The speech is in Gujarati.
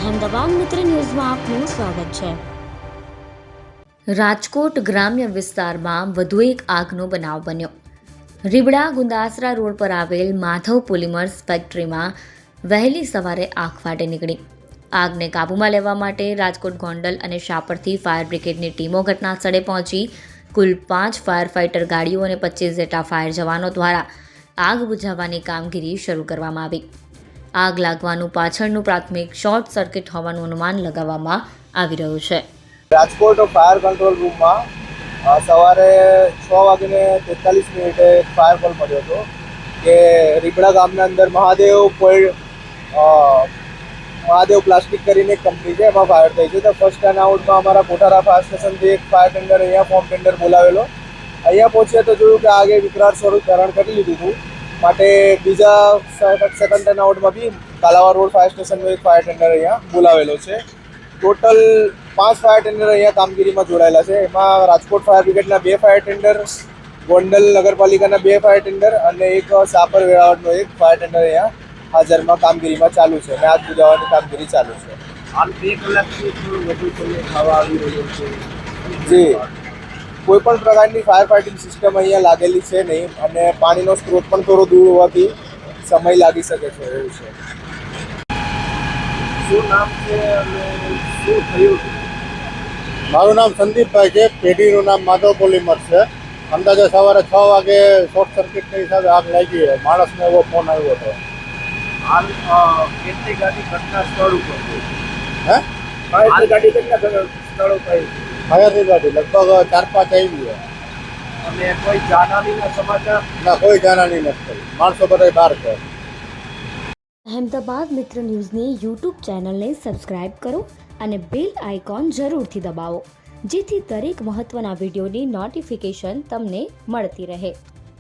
અહેમદાબાદ મિત્ર ન્યૂઝમાં આપનું સ્વાગત છે। રાજકોટ ગ્રામ્ય વિસ્તારમાં વધુ એક આગનો બનાવ બન્યો। રીબડા ગુંદાસરા રોડ પર આવેલ માધવ પોલિમર્સ ફેક્ટરીમાં વહેલી સવારે આગ ફાટી નીકળી। આગને કાબૂમાં લેવા માટે રાજકોટ ગોંડલ અને શાપરથી ફાયર બ્રિગેડની ટીમો ઘટના સ્થળે પહોંચી કુલ 5 ફાયર ફાઇટર ગાડીઓ અને 25 જેટલા ફાયર જવાનો દ્વારા આગ બુઝાવવાની કામગીરી શરૂ કરવામાં આવી। આગ લાગવાનું પાછળનું પ્રાથમિક શોર્ટ સર્કિટ હોવાનું અનુમાન લગાવવામાં આવી રહ્યું છે। રાજકોટ ફાયર કંટ્રોલ રૂમમાં સવારે 6:43 ફાયર કોલ મળ્યો હતો કે રીબડા ગામના અંદર મહાદેવ પ્લાસ્ટિક કરીને એક કંપની છે, એમાં ફાયર થઈ છે। તો ફર્સ્ટ એન્ડ આઉટમાં અમારા કોઠારા ફાયર સ્ટેશનથી એક ફાયર ટેન્ડર અહીંયા ફોર્મ ટેન્ડર બોલાવેલો। અહીંયા પહોંચ્યા તો જોયું કે આગે વિકરાળ સ્વરૂપ ધારણ કરી લીધું હતું, માટે બીજા સેકન્ડ એન્ડ આઉટમાં બી કાલાવા રોડ ફાયર સ્ટેશનનો એક ફાયર ટેન્ડર અહીંયા બોલાવેલો છે। ટોટલ 5 ફાયર ટેન્ડર અહીંયા કામગીરીમાં જોડાયેલા છે। એમાં રાજકોટ ફાયર બ્રિગેડના 2 ફાયર ટેન્ડર, ગોંડલ નગરપાલિકાના 2 ફાયર ટેન્ડર અને એક સાપર વેરાવળનો એક ફાયર ટેન્ડર અહીંયા હાજરમાં કામગીરીમાં ચાલુ છે અને આગ બુઝાવવાની કામગીરી ચાલુ છે। હાલ 2 કલાકથી થોડું વધુ સમય થવા આવી રહ્યો છે। જી, કોઈ પણ પ્રકારની ફાયર ફાઇટિંગ સિસ્ટમ અહીંયા લાગેલી છે નહીં અને પાણીનો સ્ત્રોત પણ થોડો દૂર હોવાથી સમય લાગી શકે છે એવું છે। શું નામ છે અને શું થયું? મારું નામ સંદીપભાઈ છે। પેઢીનું નામ માધવ પોલિમર્સ છે। અંદાજે સવારે 6 વાગે શોર્ટ સર્કિટના હિસાબે આગ લાગી છે। માણસને એવો ફોન આવ્યો હતો। હાલ કેટલી ગાડી ઘટના સ્થળ ઉપર છે? હે ફાયરની ગાડી કેટલા સ્થળ ઉપર છે? ફાયરની ગાડી લગભગ 4-5 આવી છે। અને કોઈ જાનહાનિના સમાચાર? ના, કોઈ જાનહાની નથી। માણસો બધા બહાર છે। અહેમદાબાદ મિત્ર ન્યૂઝની યુટ્યુબ ચેનલને સબસ્ક્રાઇબ કરો અને બેલ આઇકોન જરૂરથી દબાવો, જેથી દરેક મહત્ત્વના વિડીયોની નોટિફિકેશન તમને મળતી રહે।